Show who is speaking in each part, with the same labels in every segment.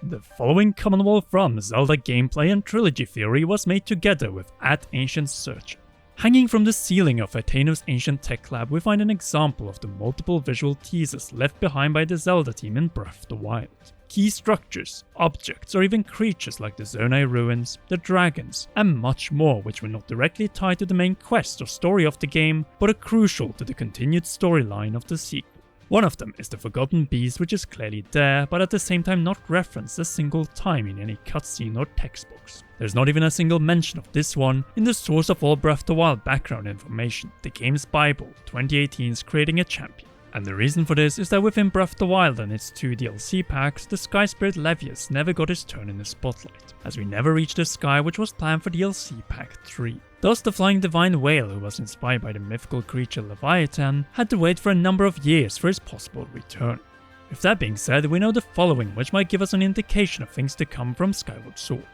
Speaker 1: The following Commonwealth from Zelda gameplay and trilogy theory was made together with @Ancient Searcher. Hanging from the ceiling of Atena's ancient tech lab, we find an example of the multiple visual teasers left behind by the Zelda team in Breath of the Wild. Key structures, objects, or even creatures like the Zonai ruins, the dragons, and much more, which were not directly tied to the main quest or story of the game, but are crucial to the continued storyline of the sequel. One of them is the Forgotten Beast, which is clearly there, but at the same time not referenced a single time in any cutscene or text box. There's not even a single mention of this one in the source of all Breath of the Wild background information, the game's Bible, 2018's Creating a Champion. And the reason for this is that within Breath of the Wild and its 2 DLC packs, the Sky Spirit Levias never got his turn in the spotlight, as we never reached the sky which was planned for DLC pack 3. Thus, the flying divine whale, who was inspired by the mythical creature Leviathan, had to wait for a number of years for his possible return. With that being said, we know the following, which might give us an indication of things to come from Skyward Sword.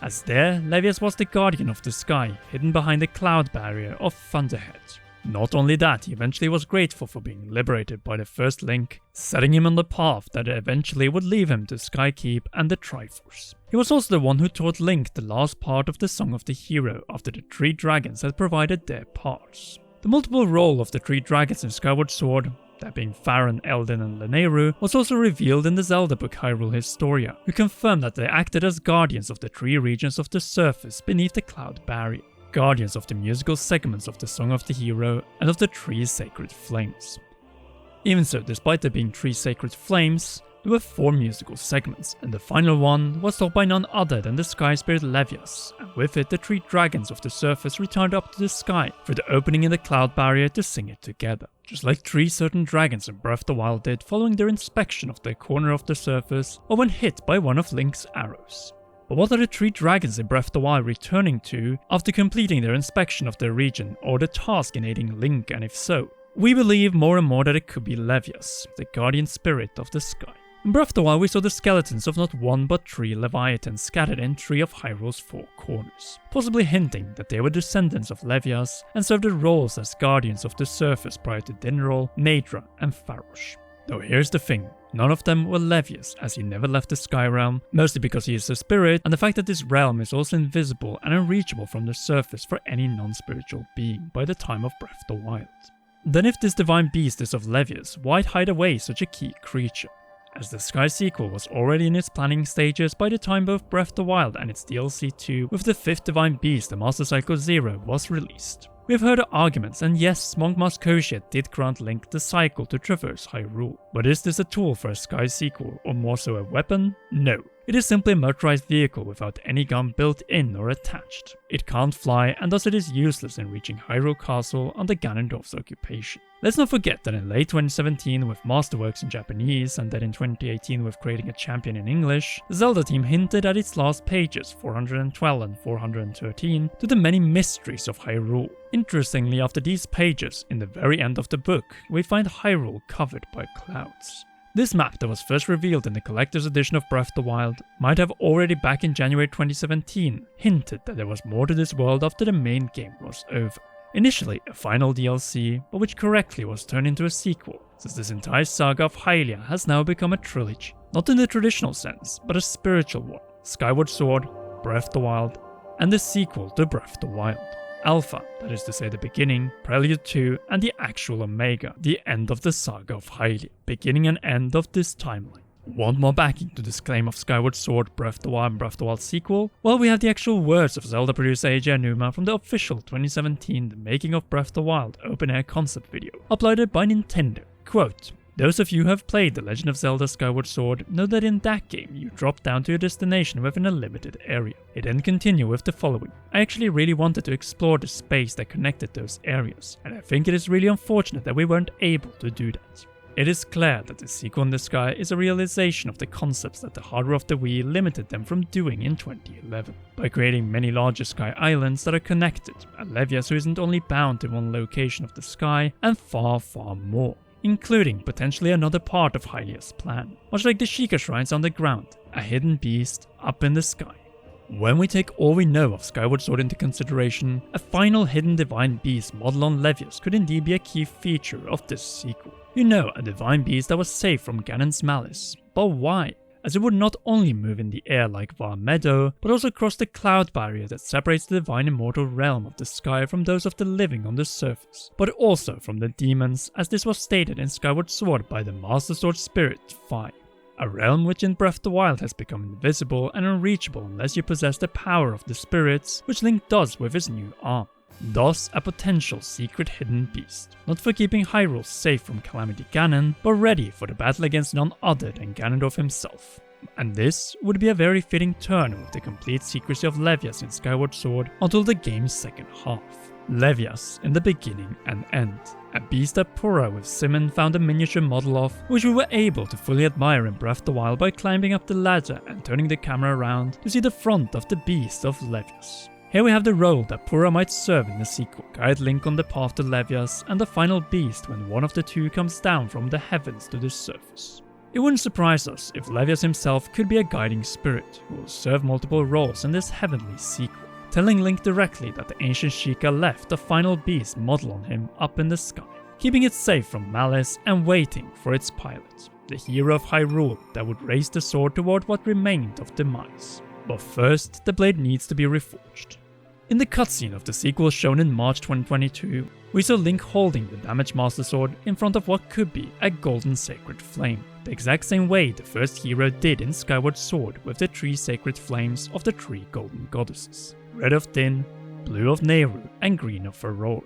Speaker 1: As there, Levias was the guardian of the sky, hidden behind the cloud barrier of Thunderhead. Not only that, he eventually was grateful for being liberated by the first Link, setting him on the path that eventually would lead him to Skykeep and the Triforce. He was also the one who taught Link the last part of the Song of the Hero after the 3 dragons had provided their parts. The multiple role of the 3 dragons in Skyward Sword, that being Farron, Eldin and Lanayru, was also revealed in the Zelda book Hyrule Historia, who confirmed that they acted as guardians of the 3 regions of the surface beneath the cloud barrier. Guardians of the musical segments of the Song of the Hero and of the 3 sacred flames. Even so, despite there being 3 sacred flames, there were 4 musical segments, and the final one was taught by none other than the Sky Spirit Levias, and with it the 3 dragons of the surface returned up to the sky through the opening in the cloud barrier to sing it together, just like 3 certain dragons in Breath of the Wild did following their inspection of their corner of the surface or when hit by one of Link's arrows. But what are the 3 dragons in Breath of the Wild returning to after completing their inspection of their region or the task in aiding Link, and if so? We believe more and more that it could be Levias, the guardian spirit of the sky. In Breath of the Wild we saw the skeletons of not 1 but 3 Leviathans scattered in 3 of Hyrule's 4 corners, possibly hinting that they were descendants of Levias and served the roles as guardians of the surface prior to Dinrol, Naydra and Farosh. Though here's the thing, none of them were Levias, as he never left the Sky Realm, mostly because he is a spirit, and the fact that this realm is also invisible and unreachable from the surface for any non-spiritual being by the time of Breath of the Wild. Then if this divine beast is of Levias, why'd hide away such a key creature? As the Sky sequel was already in its planning stages by the time both Breath of the Wild and its DLC 2 with the 5th divine beast, the Master Cycle 0, was released. We have heard arguments, and yes, Monk Koshia did grant Link the cycle to traverse Hyrule. But is this a tool for a Sky sequel, or more so a weapon? No. It is simply a motorized vehicle without any gun built in or attached. It can't fly, and thus it is useless in reaching Hyrule Castle under Ganondorf's occupation. Let's not forget that in late 2017 with Masterworks in Japanese, and then in 2018 with Creating a Champion in English, the Zelda team hinted at its last pages, 412 and 413, to the many mysteries of Hyrule. Interestingly, after these pages, in the very end of the book, we find Hyrule covered by clouds. This map that was first revealed in the collector's edition of Breath of the Wild might have already back in January 2017 hinted that there was more to this world after the main game was over. Initially a final DLC, but which correctly was turned into a sequel, since this entire saga of Hylia has now become a trilogy. Not in the traditional sense, but a spiritual one. Skyward Sword, Breath of the Wild, and the sequel to Breath of the Wild. Alpha, that is to say the beginning, Prelude 2, and the actual Omega, the end of the saga of Hylia, beginning and end of this timeline. Want more backing to this claim of Skyward Sword, Breath of the Wild and Breath of the Wild sequel? Well, we have the actual words of Zelda producer Eiji Aonuma from the official 2017 The Making of Breath of the Wild open-air concept video, uploaded by Nintendo. Quote, "Those of you who have played The Legend of Zelda Skyward Sword know that in that game you drop down to your destination within a limited area. It then continue with the following. I actually really wanted to explore the space that connected those areas, and I think it is really unfortunate that we weren't able to do that. It is clear that the sequel in the sky is a realization of the concepts that the hardware of the Wii limited them from doing in 2011, by creating many larger sky islands that are connected, a Levias who isn't only bound to one location of the sky, and far, far more, including potentially another part of Hylia's plan, much like the Sheikah shrines underground, a hidden beast up in the sky. When we take all we know of Skyward Sword into consideration, a final hidden divine beast model on Levias could indeed be a key feature of this sequel. You know, a divine beast that was saved from Ganon's malice. But why? as it would not only move in the air like Var Meadow, but also cross the cloud barrier that separates the divine immortal realm of the sky from those of the living on the surface, but also from the demons, as this was stated in Skyward Sword by the Master Sword Spirit 5. A realm which in Breath of the Wild has become invisible and unreachable unless you possess the power of the spirits, which Link does with his new arm. Thus, a potential secret hidden beast, not for keeping Hyrule safe from Calamity Ganon, but ready for the battle against none other than Ganondorf himself. And this would be a very fitting turn with the complete secrecy of Levias in Skyward Sword until the game's second half. Levias in the beginning and end, a beast that Purah with Simon found a miniature model of, which we were able to fully admire in Breath of the Wild by climbing up the ladder and turning the camera around to see the front of the beast of Levias. Here we have the role that Purah might serve in the sequel, guide Link on the path to Levias and the final beast when one of the two comes down from the heavens to the surface. It wouldn't surprise us if Levias himself could be a guiding spirit who will serve multiple roles in this heavenly sequel, telling Link directly that the ancient Sheikah left the final beast model on him up in the sky, keeping it safe from malice and waiting for its pilot, the hero of Hyrule that would raise the sword toward what remained of demise. But first, the blade needs to be reforged. In the cutscene of the sequel shown in March 2022, we saw Link holding the damaged Master Sword in front of what could be a golden sacred flame, the exact same way the first hero did in Skyward Sword with the 3 sacred flames of the 3 golden goddesses, red of Din, blue of Nehru, and green of Aurora.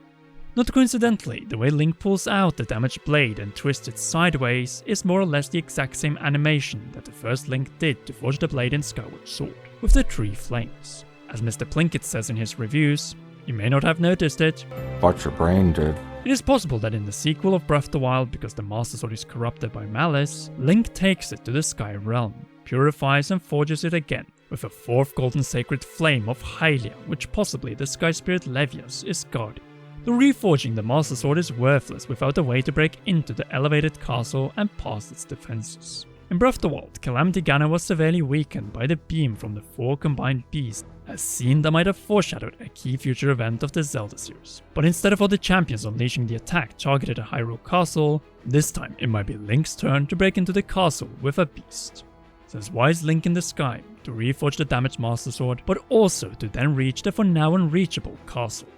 Speaker 1: Not coincidentally, the way Link pulls out the damaged blade and twists it sideways is more or less the exact same animation that the first Link did to forge the blade in Skyward Sword, with the 3 flames. As Mr. Plinkett says in his reviews, you may not have noticed it,
Speaker 2: but your brain did.
Speaker 1: It is possible that in the sequel of Breath of the Wild, because the Master Sword is corrupted by malice, Link takes it to the Sky Realm, purifies and forges it again, with a 4th golden sacred flame of Hylia, which possibly the Sky Spirit Levias is guarding. The reforging the Master Sword is worthless without a way to break into the elevated castle and past its defenses. In Breath of the Wild, Calamity Ganon was severely weakened by the beam from the 4 combined beasts, a scene that might have foreshadowed a key future event of the Zelda series. But instead of all the champions unleashing the attack targeted at Hyrule Castle, this time it might be Link's turn to break into the castle with a beast. Since why is Link in the sky? To reforge the damaged Master Sword, but also to then reach the for now unreachable castle.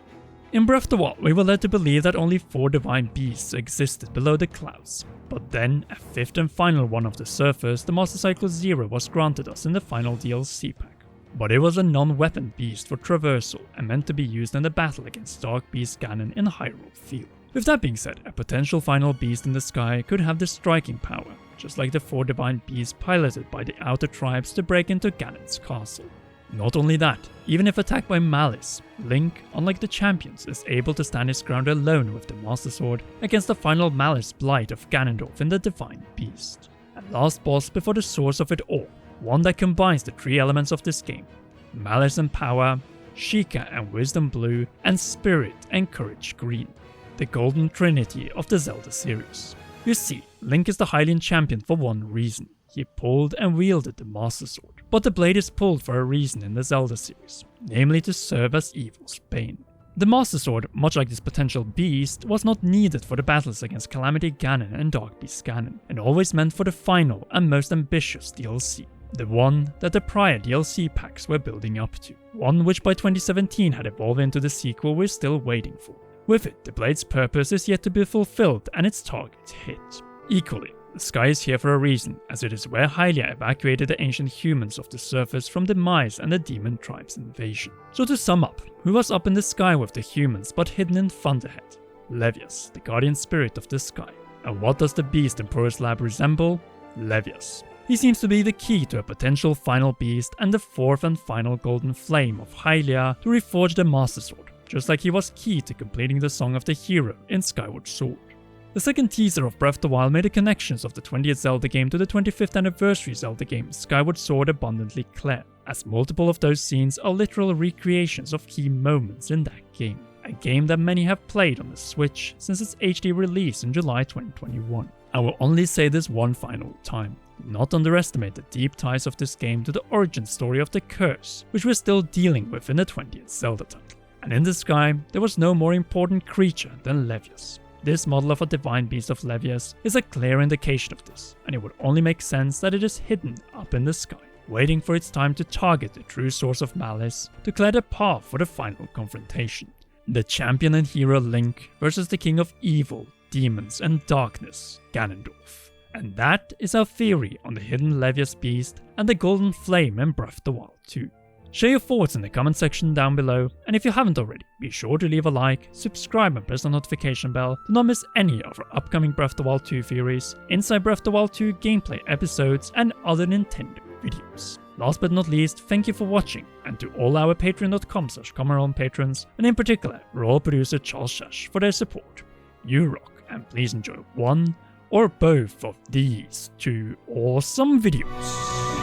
Speaker 1: In Breath of the Wild, we were led to believe that only 4 divine beasts existed below the clouds, but then a 5th and final one of the surface, the Master Cycle Zero, was granted us in the final DLC pack. But it was a non-weapon beast for traversal and meant to be used in the battle against Dark Beast Ganon in Hyrule Field. With that being said, a potential final beast in the sky could have the striking power, just like the 4 divine beasts piloted by the outer tribes to break into Ganon's castle. Not only that, even if attacked by malice, Link, unlike the champions, is able to stand his ground alone with the Master Sword against the final malice blight of Ganondorf in the Divine Beast. A last boss before the source of it all, one that combines the 3 elements of this game: malice and power, Sheikah and wisdom blue, and spirit and courage green. The golden trinity of the Zelda series. You see, Link is the Hylian champion for one reason. He pulled and wielded the Master Sword, but the blade is pulled for a reason in the Zelda series, namely to serve as evil's bane. The Master Sword, much like this potential beast, was not needed for the battles against Calamity Ganon and Dark Beast Ganon, and always meant for the final and most ambitious DLC. The one that the prior DLC packs were building up to. One which by 2017 had evolved into the sequel we're still waiting for. With it, the blade's purpose is yet to be fulfilled and its target hit. Equally, the sky is here for a reason, as it is where Hylia evacuated the ancient humans of the surface from the Mice and the Demon Tribe's invasion. So to sum up, who was up in the sky with the humans but hidden in Thunderhead? Levias, the guardian spirit of the sky. And what does the beast in Purah's lab resemble? Levias. He seems to be the key to a potential final beast and the 4th and final golden flame of Hylia to reforge the Master Sword, just like he was key to completing the Song of the Hero in Skyward Sword. The second teaser of Breath of the Wild made the connections of the 20th Zelda game to the 25th anniversary Zelda game Skyward Sword abundantly clear, as multiple of those scenes are literal recreations of key moments in that game. A game that many have played on the Switch since its HD release in July 2021. I will only say this one final time. Do not underestimate the deep ties of this game to the origin story of the curse, which we're still dealing with in the 20th Zelda title. And in the sky, there was no more important creature than Levias. This model of a Divine Beast of Levias is a clear indication of this, and it would only make sense that it is hidden up in the sky, waiting for its time to target the true source of malice to clear the path for the final confrontation. The champion and hero Link versus the king of evil, demons and darkness, Ganondorf. And that is our theory on the hidden Levias Beast and the Golden Flame in Breath of the Wild 2. Share your thoughts in the comment section down below, and if you haven't already, be sure to leave a like, subscribe and press the notification bell to not miss any of our upcoming Breath of the Wild 2 theories, Inside Breath of the Wild 2 gameplay episodes and other Nintendo videos. Last but not least, thank you for watching, and to all our patreon.com/Comeron patrons, and in particular Raw producer Charles Shash for their support. You rock, and please enjoy one or both of these two awesome videos.